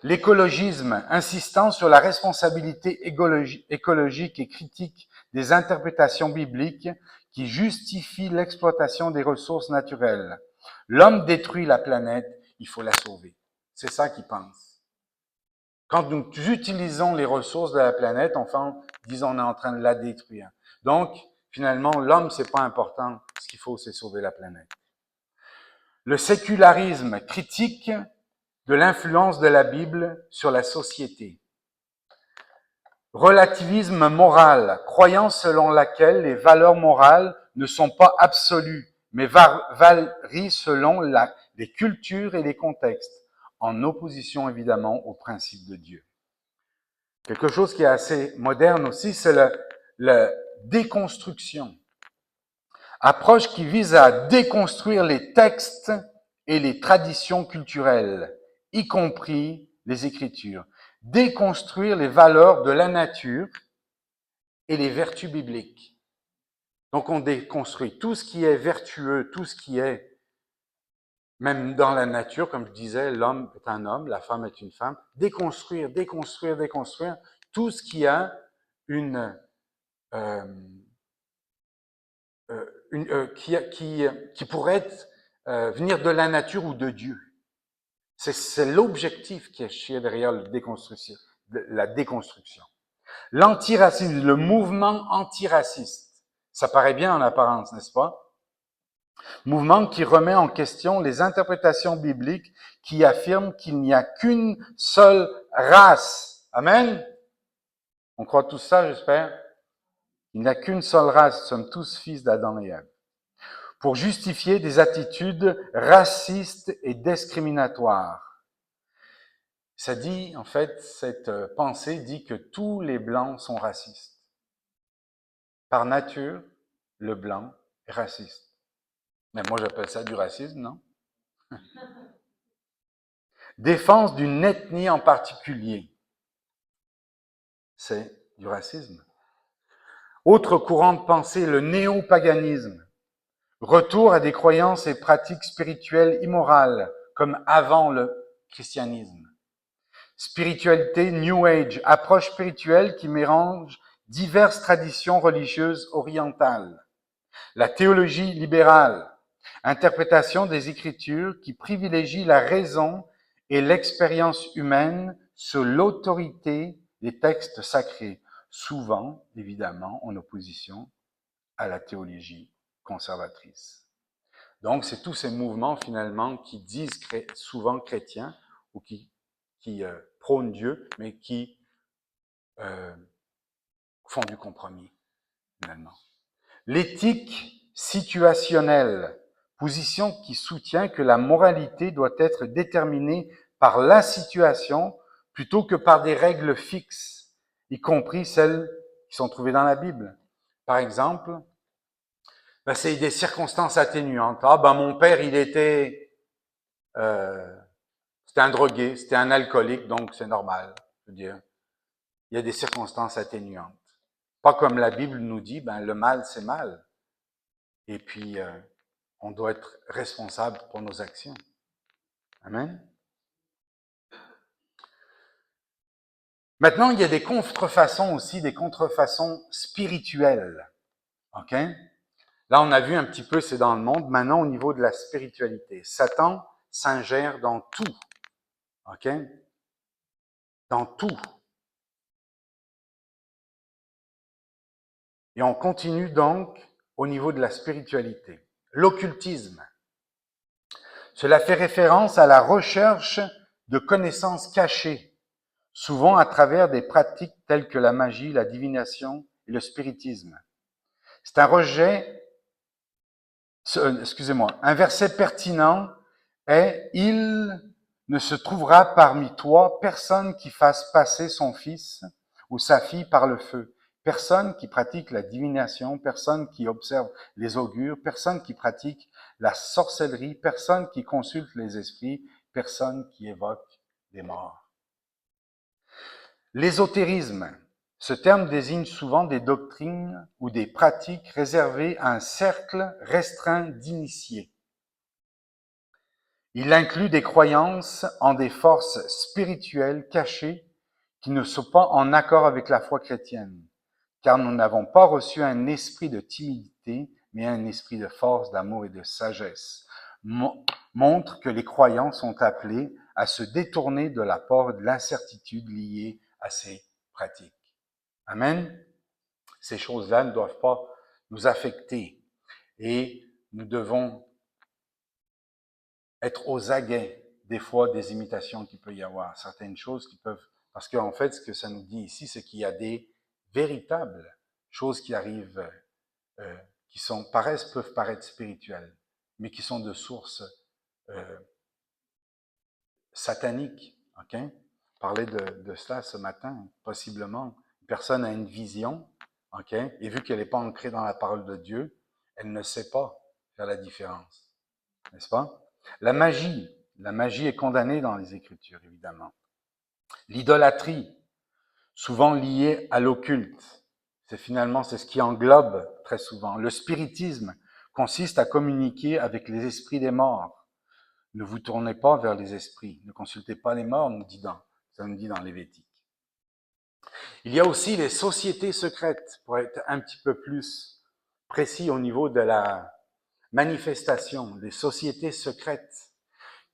L'écologisme, insistant sur la responsabilité écologique et critique des interprétations bibliques qui justifient l'exploitation des ressources naturelles. L'homme détruit la planète, il faut la sauver. C'est ça qu'ils pensent. Quand nous utilisons les ressources de la planète, enfin, disons, on est en train de la détruire. Donc, finalement, l'homme, c'est pas important. Ce qu'il faut, c'est sauver la planète. Le sécularisme critique de l'influence de la Bible sur la société. Relativisme moral, croyance selon laquelle les valeurs morales ne sont pas absolues, mais varie selon les cultures et les contextes, en opposition évidemment aux principes de Dieu. Quelque chose qui est assez moderne aussi, c'est la déconstruction. Approche qui vise à déconstruire les textes et les traditions culturelles, y compris les Écritures. Déconstruire les valeurs de la nature et les vertus bibliques. Donc on déconstruit tout ce qui est vertueux, tout ce qui est, même dans la nature, comme je disais, l'homme est un homme, la femme est une femme. Déconstruire tout ce qui a qui pourrait venir de la nature ou de Dieu. C'est l'objectif qui est derrière la déconstruction. L'antiracisme, le mouvement antiraciste, ça paraît bien en apparence, n'est-ce pas? Mouvement qui remet en question les interprétations bibliques qui affirment qu'il n'y a qu'une seule race. Amen? On croit tous ça, j'espère? Il n'y a qu'une seule race, nous sommes tous fils d'Adam et Ève. Pour justifier des attitudes racistes et discriminatoires. Ça dit, en fait, cette pensée dit que tous les Blancs sont racistes. Par nature, le Blanc est raciste. Mais moi, j'appelle ça du racisme, non? Défense d'une ethnie en particulier. C'est du racisme. Autre courant de pensée, le néopaganisme. Retour à des croyances et pratiques spirituelles immorales, comme avant le christianisme. Spiritualité New Age, approche spirituelle qui mélange diverses traditions religieuses orientales. La théologie libérale, interprétation des Écritures qui privilégie la raison et l'expérience humaine sur l'autorité des textes sacrés, souvent, évidemment, en opposition à la théologie conservatrice. Donc, c'est tous ces mouvements, finalement, qui disent souvent chrétiens ou qui prônent Dieu, mais qui font du compromis, finalement. L'éthique situationnelle, position qui soutient que la moralité doit être déterminée par la situation plutôt que par des règles fixes, y compris celles qui sont trouvées dans la Bible. Par exemple, c'est des circonstances atténuantes. Ah, mon père, c'était un drogué, c'était un alcoolique, donc c'est normal. Je veux dire, il y a des circonstances atténuantes. Pas comme la Bible nous dit, le mal, c'est mal. Et puis, on doit être responsable pour nos actions. Amen. Maintenant, il y a des contrefaçons aussi, des contrefaçons spirituelles. OK? Là, on a vu un petit peu, c'est dans le monde. Maintenant, au niveau de la spiritualité, Satan s'ingère dans tout. OK? Dans tout. Et on continue donc au niveau de la spiritualité. L'occultisme. Cela fait référence à la recherche de connaissances cachées, souvent à travers des pratiques telles que la magie, la divination et le spiritisme. C'est un un verset pertinent est « Il ne se trouvera parmi toi personne qui fasse passer son fils ou sa fille par le feu, personne qui pratique la divination, personne qui observe les augures, personne qui pratique la sorcellerie, personne qui consulte les esprits, personne qui évoque les morts. » L'ésotérisme. Ce terme désigne souvent des doctrines ou des pratiques réservées à un cercle restreint d'initiés. Il inclut des croyances en des forces spirituelles cachées qui ne sont pas en accord avec la foi chrétienne, car nous n'avons pas reçu un esprit de timidité, mais un esprit de force, d'amour et de sagesse. Montre que les croyants sont appelés à se détourner de la peur et de l'incertitude liée à ces pratiques. Amen. Ces choses-là ne doivent pas nous affecter et nous devons être aux aguets des fois des imitations qu'il peut y avoir, certaines choses qui peuvent... Parce qu'en fait, ce que ça nous dit ici, c'est qu'il y a des véritables choses qui arrivent, peuvent paraître spirituelles, mais qui sont de source satanique. OK? Parler de cela ce matin, possiblement. Une personne a une vision, OK? Et vu qu'elle n'est pas ancrée dans la parole de Dieu, elle ne sait pas faire la différence. N'est-ce pas? La magie est condamnée dans les Écritures, évidemment. L'idolâtrie, souvent liée à l'occulte, c'est ce qui englobe très souvent. Le spiritisme consiste à communiquer avec les esprits des morts. Ne vous tournez pas vers les esprits, ne consultez pas les morts, ça nous dit dans Lévitique. Il y a aussi les sociétés secrètes, pour être un petit peu plus précis au niveau de la manifestation, les sociétés secrètes,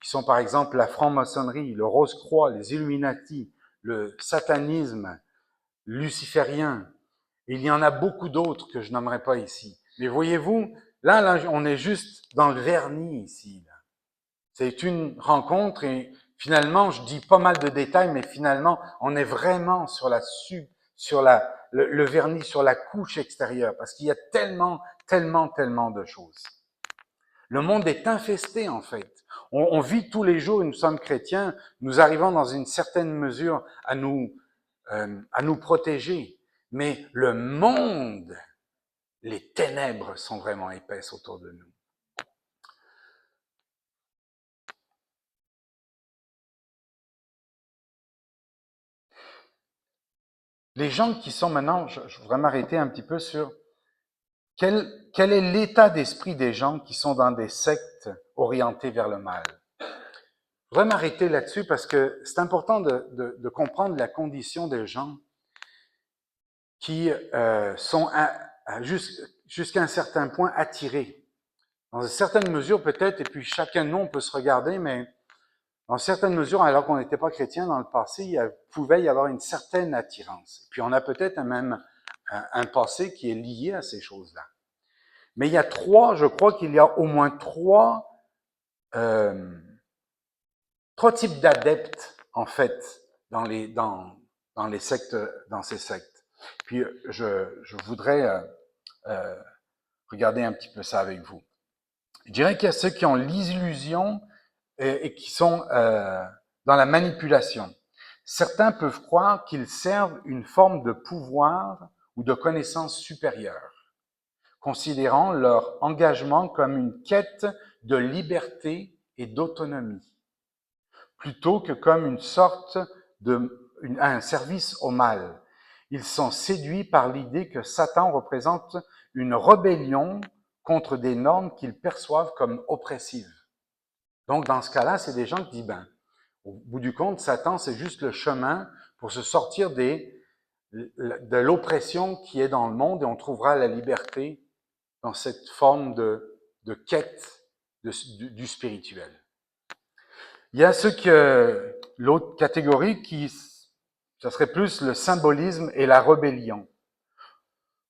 qui sont par exemple la franc-maçonnerie, le Rose-Croix, les Illuminati, le satanisme luciférien. Il y en a beaucoup d'autres que je nommerai pas ici. Mais voyez-vous, là, on est juste dans le vernis ici. Là. C'est une rencontre et finalement, je dis pas mal de détails, mais finalement, on est vraiment sur le vernis, sur la couche extérieure, parce qu'il y a tellement de choses. Le monde est infesté, en fait. On vit tous les jours, et nous sommes chrétiens, nous arrivons dans une certaine mesure à nous protéger. Mais le monde, les ténèbres sont vraiment épaisses autour de nous. Les gens qui sont maintenant, je voudrais m'arrêter un petit peu sur quel est l'état d'esprit des gens qui sont dans des sectes orientées vers le mal. Je voudrais m'arrêter là-dessus parce que c'est important de comprendre la condition des gens qui sont jusqu'à un certain point attirés. Dans une certaine mesure peut-être, et puis chacun de nous on peut se regarder, mais dans certaines mesures, alors qu'on n'était pas chrétien dans le passé, il pouvait y avoir une certaine attirance. Puis on a peut-être même un passé qui est lié à ces choses-là. Mais je crois qu'il y a au moins trois types d'adeptes, en fait, dans les sectes, dans ces sectes. Puis je voudrais regarder un petit peu ça avec vous. Je dirais qu'il y a ceux qui ont l'illusion et qui sont dans la manipulation. Certains peuvent croire qu'ils servent une forme de pouvoir ou de connaissance supérieure, considérant leur engagement comme une quête de liberté et d'autonomie, plutôt que comme une sorte un service au mal. Ils sont séduits par l'idée que Satan représente une rébellion contre des normes qu'ils perçoivent comme oppressives. Donc, dans ce cas-là, c'est des gens qui disent, au bout du compte, Satan, c'est juste le chemin pour se sortir de l'oppression qui est dans le monde et on trouvera la liberté dans cette forme de quête du spirituel. Il y a l'autre catégorie ça serait plus le symbolisme et la rébellion.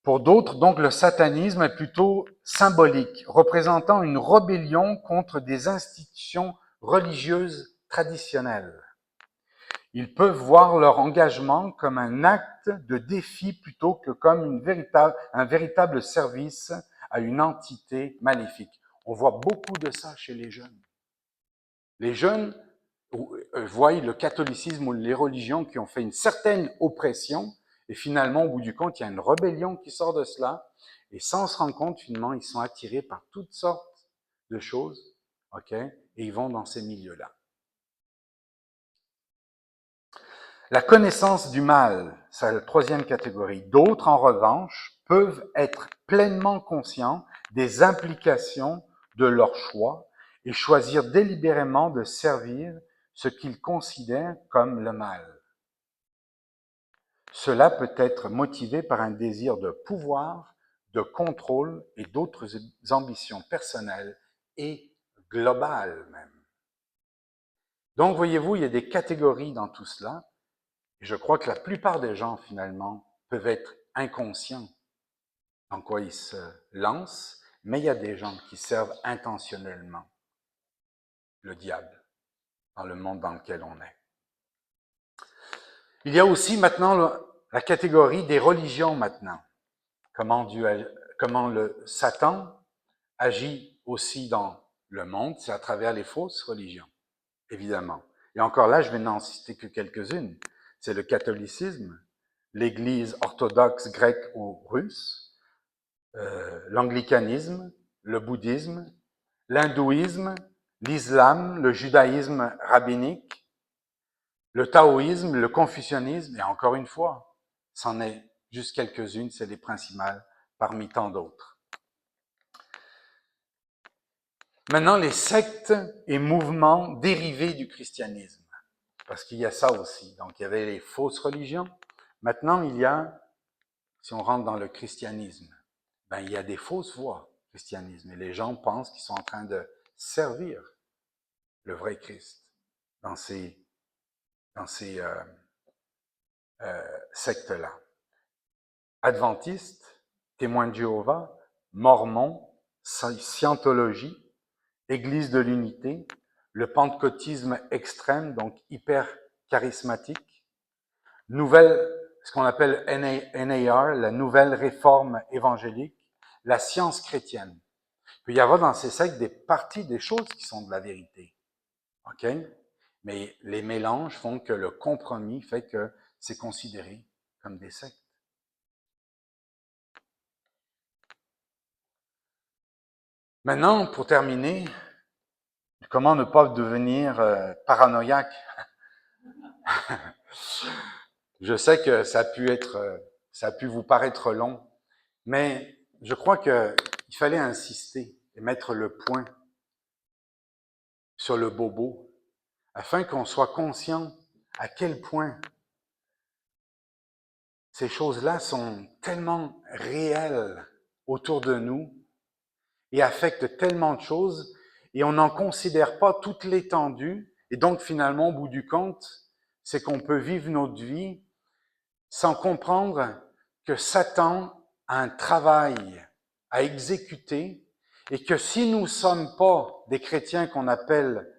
Pour d'autres, donc, le satanisme est plutôt symbolique, représentant une rébellion contre des institutions religieuses traditionnelles. Ils peuvent voir leur engagement comme un acte de défi plutôt que comme un véritable service à une entité maléfique. On voit beaucoup de ça chez les jeunes. Les jeunes voient le catholicisme ou les religions qui ont fait une certaine oppression et finalement, au bout du compte, il y a une rébellion qui sort de cela et sans se rendre compte, finalement, ils sont attirés par toutes sortes de choses, ok, et ils vont dans ces milieux-là. La connaissance du mal, c'est la troisième catégorie. D'autres, en revanche, peuvent être pleinement conscients des implications de leur choix et choisir délibérément de servir ce qu'ils considèrent comme le mal. Cela peut être motivé par un désir de pouvoir, de contrôle et d'autres ambitions personnelles et globales même. Donc, voyez-vous, il y a des catégories dans tout cela. Et je crois que la plupart des gens, finalement, peuvent être inconscients dans quoi ils se lancent, mais il y a des gens qui servent intentionnellement le diable dans le monde dans lequel on est. Il y a aussi maintenant la catégorie des religions maintenant. Comment le Satan agit aussi dans le monde, c'est à travers les fausses religions, évidemment. Et encore là, je vais n'en citer que quelques-unes. C'est le catholicisme, l'Église orthodoxe grecque ou russe, l'anglicanisme, le bouddhisme, l'hindouisme, l'islam, le judaïsme rabbinique, le taoïsme, le confucianisme, et encore une fois, c'en est juste quelques-unes, c'est les principales parmi tant d'autres. Maintenant, les sectes et mouvements dérivés du christianisme, parce qu'il y a ça aussi. Donc, il y avait les fausses religions. Maintenant, il y a, si on rentre dans le christianisme, ben, il y a des fausses voies christianisme, et les gens pensent qu'ils sont en train de servir le vrai Christ dans ces sectes-là. Adventistes, témoins de Jéhovah, mormons, scientologie, Église de l'unité, le pentecôtisme extrême, donc hyper charismatique, ce qu'on appelle NAR, la nouvelle réforme évangélique, la science chrétienne. Il peut y avoir dans ces sectes des choses qui sont de la vérité. OK? Mais les mélanges font que le compromis fait que c'est considéré comme des sectes. Maintenant, pour terminer, comment ne pas devenir paranoïaque? Je sais que ça a pu vous paraître long, mais je crois qu'il fallait insister et mettre le point sur le bobo, afin qu'on soit conscient à quel point ces choses-là sont tellement réelles autour de nous et affectent tellement de choses, et on n'en considère pas toute l'étendue, et donc finalement, au bout du compte, c'est qu'on peut vivre notre vie sans comprendre que Satan a un travail à exécuter, et que si nous ne sommes pas des chrétiens qu'on appelle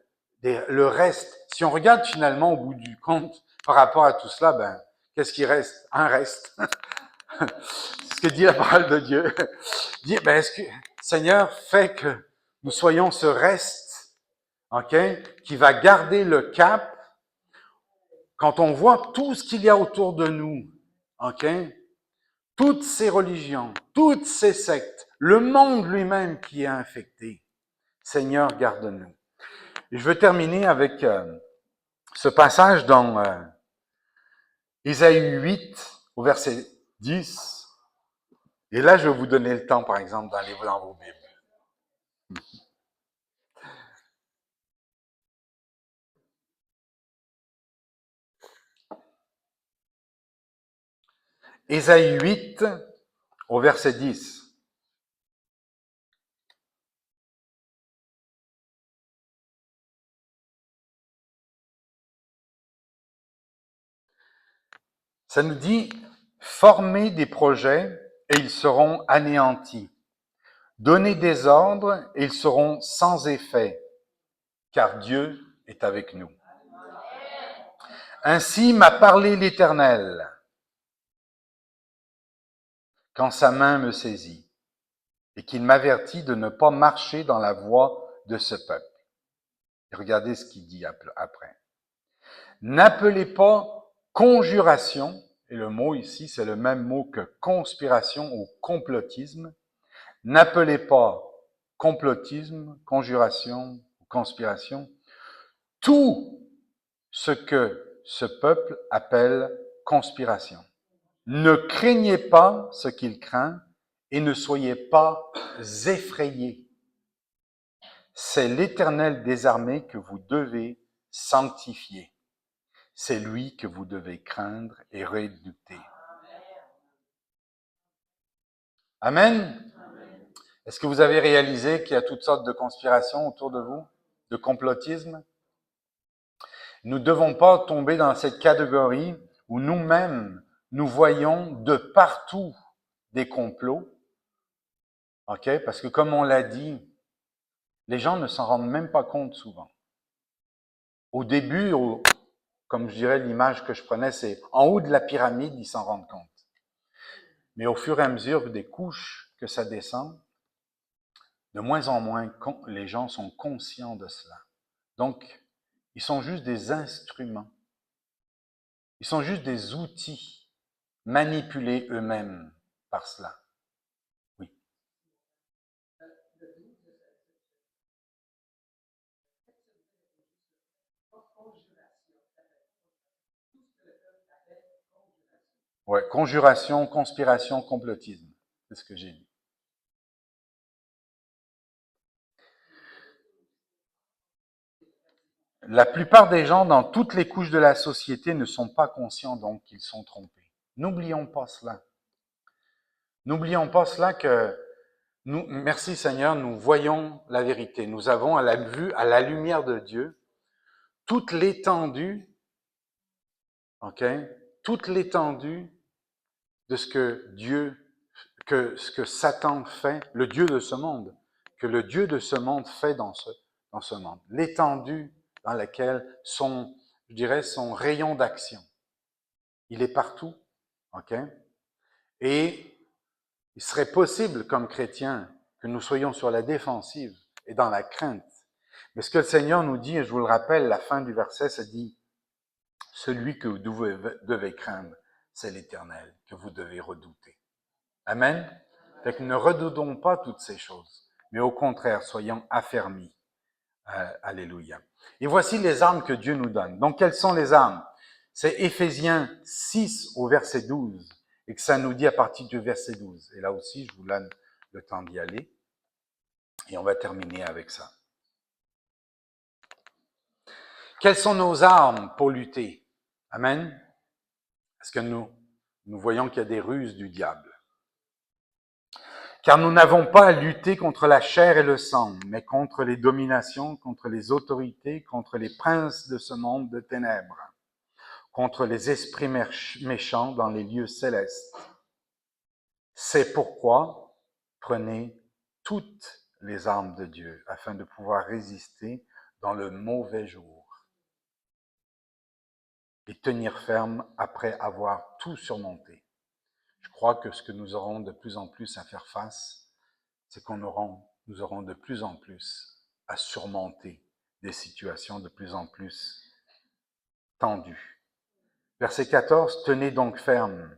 le reste, si on regarde finalement au bout du compte par rapport à tout cela, ben, qu'est-ce qui reste? Un reste. Ce que dit la parole de Dieu. Dit, ben, est-ce que Seigneur fait que nous soyons ce reste, ok, qui va garder le cap quand on voit tout ce qu'il y a autour de nous, ok, toutes ces religions, toutes ces sectes, le monde lui-même qui est infecté. Seigneur, garde-nous. Et je veux terminer avec ce passage dans Ésaïe 8, au verset 10. Et là, je vais vous donner le temps, par exemple, d'aller dans vos Bibles. Ésaïe 8, au verset 10. Ça nous dit, formez des projets et ils seront anéantis. Donnez des ordres et ils seront sans effet, car Dieu est avec nous. Ainsi m'a parlé l'Éternel, quand sa main me saisit, et qu'il m'avertit de ne pas marcher dans la voie de ce peuple. Et regardez ce qu'il dit après. N'appelez pas conjuration, et le mot ici, c'est le même mot que conspiration ou complotisme. N'appelez pas complotisme, conjuration ou conspiration tout ce que ce peuple appelle conspiration. Ne craignez pas ce qu'il craint et ne soyez pas effrayés. C'est l'Éternel des armées que vous devez sanctifier. C'est lui que vous devez craindre et redouter. Amen. Est-ce que vous avez réalisé qu'il y a toutes sortes de conspirations autour de vous, de complotisme? Nous ne devons pas tomber dans cette catégorie où nous-mêmes, nous voyons de partout des complots, ok? Parce que comme on l'a dit, les gens ne s'en rendent même pas compte souvent. Au début, comme je dirais, l'image que je prenais, c'est en haut de la pyramide, ils s'en rendent compte. Mais au fur et à mesure des couches que ça descend, De moins en moins, les gens sont conscients de cela. Donc, ils sont juste des instruments. Ils sont juste des outils manipulés eux-mêmes par cela. Oui. Ouais, conjuration, conspiration, complotisme. C'est ce que j'ai dit. La plupart des gens dans toutes les couches de la société ne sont pas conscients donc qu'ils sont trompés. N'oublions pas cela. N'oublions pas cela que nous, merci Seigneur, nous voyons la vérité. Nous avons à la vue, à la lumière de Dieu, toute l'étendue, ok, toute l'étendue de ce que Dieu, ce que Satan fait, le Dieu de ce monde, que le Dieu de ce monde fait dans ce monde. L'étendue dans laquelle je dirais, son rayon d'action. Il est partout, ok? Et il serait possible, comme chrétiens, que nous soyons sur la défensive et dans la crainte. Mais ce que le Seigneur nous dit, et je vous le rappelle, la fin du verset, ça dit, celui que vous devez craindre, c'est l'Éternel, que vous devez redouter. Amen? Fait que ne redoutons pas toutes ces choses, mais au contraire, soyons affermis. Alléluia. Et voici les armes que Dieu nous donne. Donc, quelles sont les armes? C'est Éphésiens 6 au verset 12, et que ça nous dit à partir du verset 12. Et là aussi, je vous donne le temps d'y aller, et on va terminer avec ça. Quelles sont nos armes pour lutter? Amen? Parce que nous voyons qu'il y a des ruses du diable. Car nous n'avons pas à lutter contre la chair et le sang, mais contre les dominations, contre les autorités, contre les princes de ce monde de ténèbres, contre les esprits méchants dans les lieux célestes. C'est pourquoi prenez toutes les armes de Dieu afin de pouvoir résister dans le mauvais jour et tenir ferme après avoir tout surmonté. Je crois que ce que nous aurons de plus en plus à faire face, c'est nous aurons de plus en plus à surmonter des situations de plus en plus tendues. Verset 14, tenez donc ferme,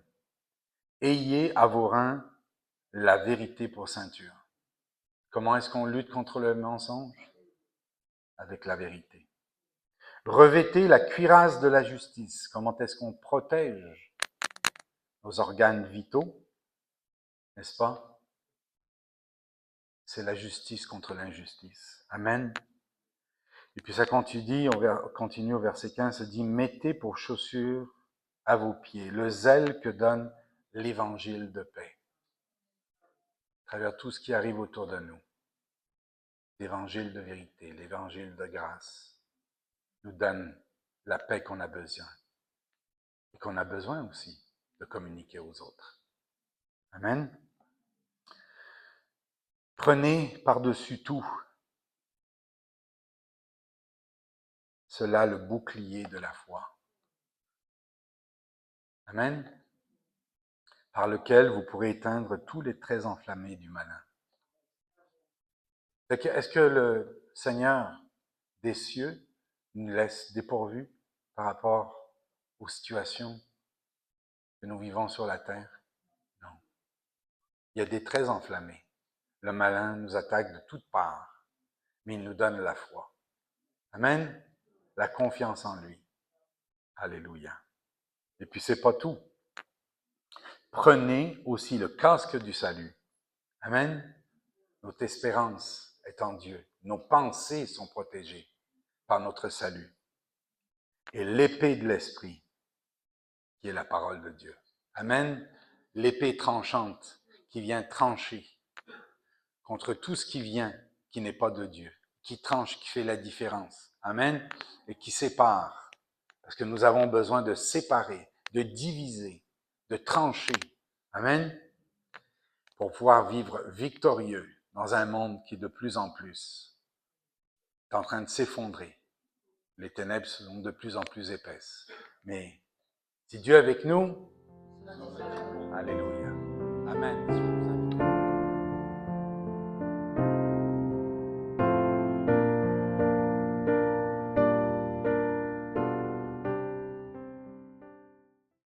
ayez à vos reins la vérité pour ceinture. Comment est-ce qu'on lutte contre le mensonge? Avec la vérité. Revêtez la cuirasse de la justice. Comment est-ce qu'on protège nos organes vitaux? N'est-ce pas? C'est la justice contre l'injustice. Amen. Et puis ça continue au verset 15, ça dit, mettez pour chaussure à vos pieds le zèle que donne l'évangile de paix. À travers tout ce qui arrive autour de nous, l'évangile de vérité, l'évangile de grâce, nous donne la paix qu'on a besoin. Et qu'on a besoin aussi de communiquer aux autres. Amen. Prenez par-dessus tout cela le bouclier de la foi. Amen. Par lequel vous pourrez éteindre tous les traits enflammés du malin. Est-ce que le Seigneur des cieux nous laisse dépourvus par rapport aux situations que nous vivons sur la terre? Non. Il y a des traits enflammés. Le malin nous attaque de toutes parts, mais il nous donne la foi. Amen. La confiance en lui. Alléluia. Et puis c'est pas tout. Prenez aussi le casque du salut. Amen. Notre espérance est en Dieu. Nos pensées sont protégées par notre salut. Et l'épée de l'esprit, qui est la parole de Dieu. Amen. L'épée tranchante qui vient trancher contre tout ce qui vient qui n'est pas de Dieu, qui tranche, qui fait la différence. Amen. Et qui sépare. Parce que nous avons besoin de séparer, de diviser, de trancher. Amen. Pour pouvoir vivre victorieux dans un monde qui de plus en plus est en train de s'effondrer. Les ténèbres sont de plus en plus épaisses. Mais si Dieu est avec nous, alléluia. Amen.